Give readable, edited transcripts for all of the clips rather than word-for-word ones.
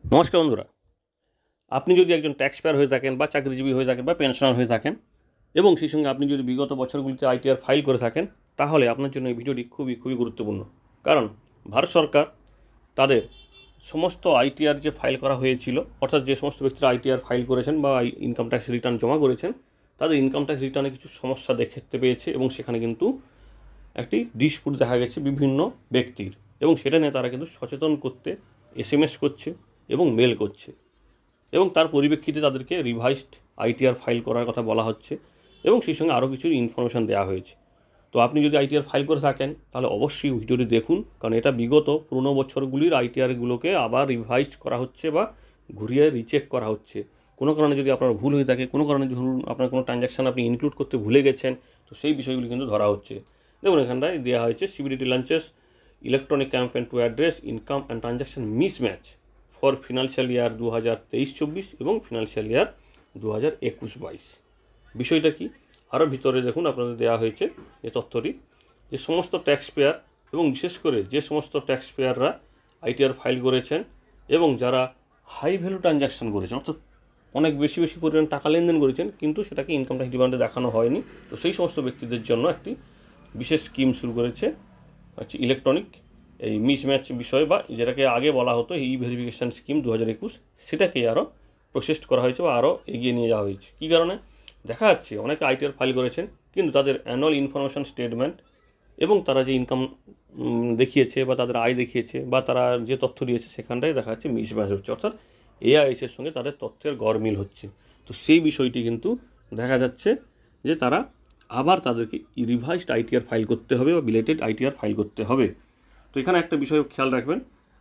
নমস্কার বন্ধুরা, আপনি যদি একজন ট্যাক্স পেয়ার হয়ে থাকেন বা চাকরিজীবী হয়ে থাকেন বা পেনশনার হয়ে থাকেন এবং সেই সঙ্গে আপনি যদি বিগত বছরগুলিতে আইটিআর ফাইল করে থাকেন, তাহলে আপনার জন্য এই ভিডিওটি খুবই গুরুত্বপূর্ণ। কারণ ভারত সরকার তাদের সমস্ত আইটিআর যে ফাইল করা হয়েছিল, অর্থাৎ যে সমস্ত ব্যক্তিরা আইটিআর ফাইল করেছেন বা ইনকাম ট্যাক্স রিটার্ন জমা করেছেন, তাদের ইনকাম ট্যাক্স রিটার্নে কিছু সমস্যা দেখতে পেয়েছে এবং সেখানে কিন্তু একটি ডিসপুট দেখা গেছে বিভিন্ন ব্যক্তির, এবং সেটা নিয়ে তারা কিন্তু সচেতন করতে এসএমএস করছে এবং মেল করছে, এবং তার পরিপ্রেক্ষিতে তাদেরকে রিভাইজড আইটিআর ফাইল করার কথা বলা হচ্ছে এবং সেই সঙ্গে আরও কিছু ইনফরমেশান দেওয়া হয়েছে। তো আপনি যদি আইটিআর ফাইল করে থাকেন তাহলে অবশ্যই ভিডিওটি দেখুন, কারণ এটা বিগত পুরনো বছরগুলির আইটিআরগুলোকে আবার রিভাইজ করা হচ্ছে বা ঘুরিয়ে রিচেক করা হচ্ছে। কোনো কারণে যদি আপনার ভুল হয়ে থাকে, কোনো কারণে ধরুন আপনার কোনো ট্রানজ্যাকশান আপনি ইনক্লুড করতে ভুলে গেছেন, তো সেই বিষয়গুলি কিন্তু ধরা হচ্ছে। দেখুন এখানটায় দেওয়া হয়েছে সিবিডিটি launches electronic campaign to address income and transaction mismatch for financial year 2023-24 এবং ফিনান্সিয়াল ইয়ার 2021-22। বিষয়টা কি, আরও ভিতরে দেখুন আপনাদের দেওয়া হয়েছে এই তথ্যটি, যে সমস্ত ট্যাক্স পেয়ার এবং বিশেষ করে যে সমস্ত ট্যাক্স পেয়াররা আইটিআর ফাইল করেছেন এবং যারা হাই ভ্যালু ট্রানজ্যাকশান করেছেন, অর্থাৎ অনেক বেশি পরিমাণ টাকা লেনদেন করেছেন কিন্তু সেটাকে ইনকাম ট্যাক্স ডিপার্টমেন্টে দেখানো হয়নি, তো সেই সমস্ত ব্যক্তিদের জন্য একটি বিশেষ স্কিম শুরু করেছে হচ্ছে ইলেকট্রনিক এই মিসম্যাচ বিষয়, বা যেটাকে আগে বলা হতো ই ভেরিফিকেশান স্কিম 2021, সেটাকে আরও প্রসেস করা হয়েছে বা আরও এগিয়ে নিয়ে যাওয়া হয়েছে। কী কারণে? দেখা যাচ্ছে অনেকে আইটিআর ফাইল করেছেন কিন্তু তাদের অ্যানুয়াল ইনফরমেশান স্টেটমেন্ট এবং তারা যে ইনকাম দেখিয়েছে বা তাদের আয় দেখিয়েছে বা তারা যে তথ্য দিয়েছে সেখানটায় দেখা যাচ্ছে মিসম্যাচ হচ্ছে, অর্থাৎ এআইএসের সঙ্গে তাদের তথ্যের গরমিল হচ্ছে। তো সেই বিষয়টি কিন্তু দেখা যাচ্ছে যে তারা আবার তাদেরকে রিভাইজড আইটিআর ফাইল করতে হবে বা বিলেটেড আইটিআর ফাইল করতে হবে। তো এখানে একটা বিষয় খেয়াল রাখবেন,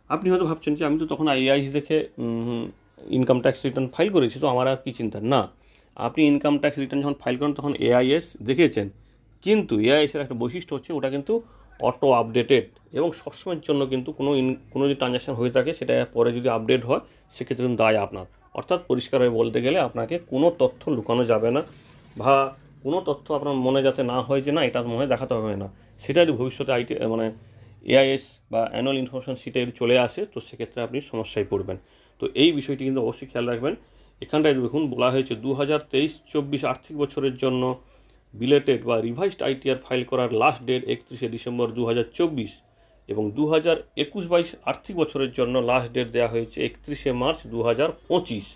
আপনি হয়তো ভাবছেন যে আমি তো তখন এআইএস দেখে ইনকাম ট্যাক্স রিটার্ন ফাইল করেছি, তো আমার আর কি চিন্তা। না, আপনি ইনকাম ট্যাক্স রিটার্ন যখন ফাইল করেন তখন এআইএস দেখেছেন, কিন্তু এআইএসের একটা বৈশিষ্ট্য হচ্ছে ওটা কিন্তু অটো আপডেটেড এবং সবসময়ের জন্য কিন্তু কোনো যদি ট্রানজ্যাকশান হয়ে থাকে সেটা পরে যদি আপডেট হয় সেক্ষেত্রে কিন্তু দায় আপনার। অর্থাৎ পরিষ্কারভাবে বলতে গেলে আপনাকে কোনো তথ্য লুকানো যাবে না, বা কোনো তথ্য আপনার মনে যাতে না হয় যে না এটা মনে দেখাতে হবে না, সেটা যদি ভবিষ্যতে এআইএস বা অ্যানুয়াল ইনফরমেশন শিটে চলে আসে তো সেক্ষেত্রে আপনি সমস্যায় পড়বেন। তো এই বিষয়টি কিন্তু অবশ্যই খেয়াল রাখবেন। এখানটায় দেখুন বলা হয়েছে 2023-24 আর্থিক বছরের জন্য বিলেটেড বা রিভাইজড আইটিআর ফাইল করার লাস্ট ডেট 31শে ডিসেম্বর 2024 এবং 2021-22 আর্থিক বছরের জন্য লাস্ট ডেট দেওয়া হয়েছে 31শে মার্চ 2025।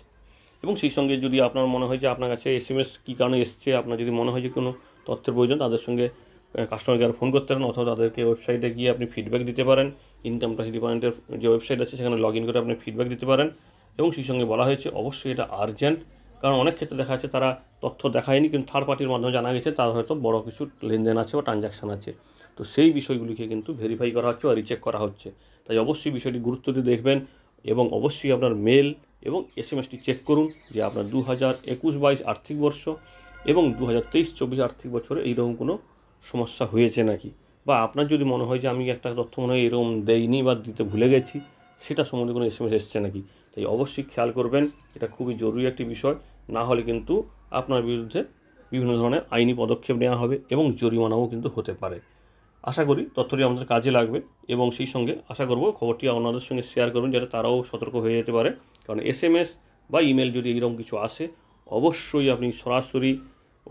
এবং সেই সঙ্গে যদি আপনার মনে হয় যে আপনার কাছে এসএমএস কী কারণে এসছে, আপনার যদি মনে হয় যে কোনো তথ্যের প্রয়োজন, তাদের সঙ্গে কাস্টমার কেয়ার ফোন করতে পারেন, অথবা তাদেরকে ওয়েবসাইটে গিয়ে আপনি ফিডব্যাক দিতে পারেন। ইনকাম ট্যাক্স ডিপার্টমেন্টের যে ওয়েবসাইট আছে সেখানে লগ ইন করে আপনি ফিডব্যাক দিতে পারেন। এবং সেই সঙ্গে বলা হয়েছে অবশ্যই এটা আর্জেন্ট, কারণ অনেক ক্ষেত্রে দেখা যাচ্ছে তারা তথ্য দেখায়নি কিন্তু থার্ড পার্টির মাধ্যমে জানা গেছে তার হয়তো বড় কিছু লেনদেন আছে বা ট্রানজ্যাকশান আছে, তো সেই বিষয়গুলিকে কিন্তু ভেরিফাই করা হচ্ছে বা রিচেক করা হচ্ছে। তাই অবশ্যই বিষয়টি গুরুত্ব দিয়ে দেখবেন এবং অবশ্যই আপনার মেল এবং এসএমএসটি চেক করুন যে আপনার 2021-22 আর্থিক বর্ষ এবং 2023-24 আর্থিক বছরে এইরকম কোনো সমস্যা হয়েছে নাকি, বা আপনার যদি মনে হয় যে আমি একটা তথ্য মনে হয় এরকম দেইনি বা দিতে ভুলে গেছি, সেটা সম্বন্ধে কোনো এসএমএস এসছে নাকি। তাই অবশ্যই খেয়াল করবেন, এটা খুবই জরুরি একটি বিষয়, না হলে কিন্তু আপনার বিরুদ্ধে বিভিন্ন ধরনের আইনি পদক্ষেপ নেওয়া হবে এবং জরিমানাও কিন্তু হতে পারে। আশা করি তথ্যটি আমাদের কাজে লাগবে এবং সেই সঙ্গে আশা করব খবরটি আপনাদের সঙ্গে শেয়ার করবেন যাতে তারাও সতর্ক হয়ে যেতে পারে। কারণ এসএমএস বা ইমেল যদি এইরকম কিছু আসে অবশ্যই আপনি সরাসরি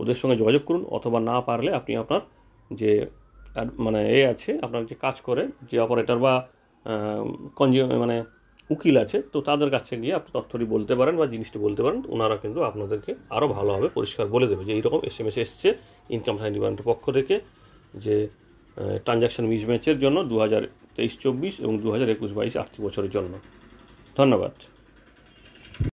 ওদের সঙ্গে যোগাযোগ করুন, অথবা না পারলে আপনি আপনার যে আছে আপনার যে কাজ করে যে অপারেটর বা উকিল আছে, তো তাদের কাছে গিয়ে আপনি তথ্যটি বলতে পারেন বা জিনিসটি বলতে পারেন, ওনারা কিন্তু আপনাদেরকে আরও ভালোভাবে পরিষ্কার বলে দেবে যে এইরকম এসএমএস এসছে ইনকাম ট্যাক্স ডিপার্টমেন্টের পক্ষ থেকে যে ট্রানজ্যাকশান মিসম্যাচের জন্য 2023-24 এবং 2021-22 আর্থিক বছরের জন্য। ধন্যবাদ।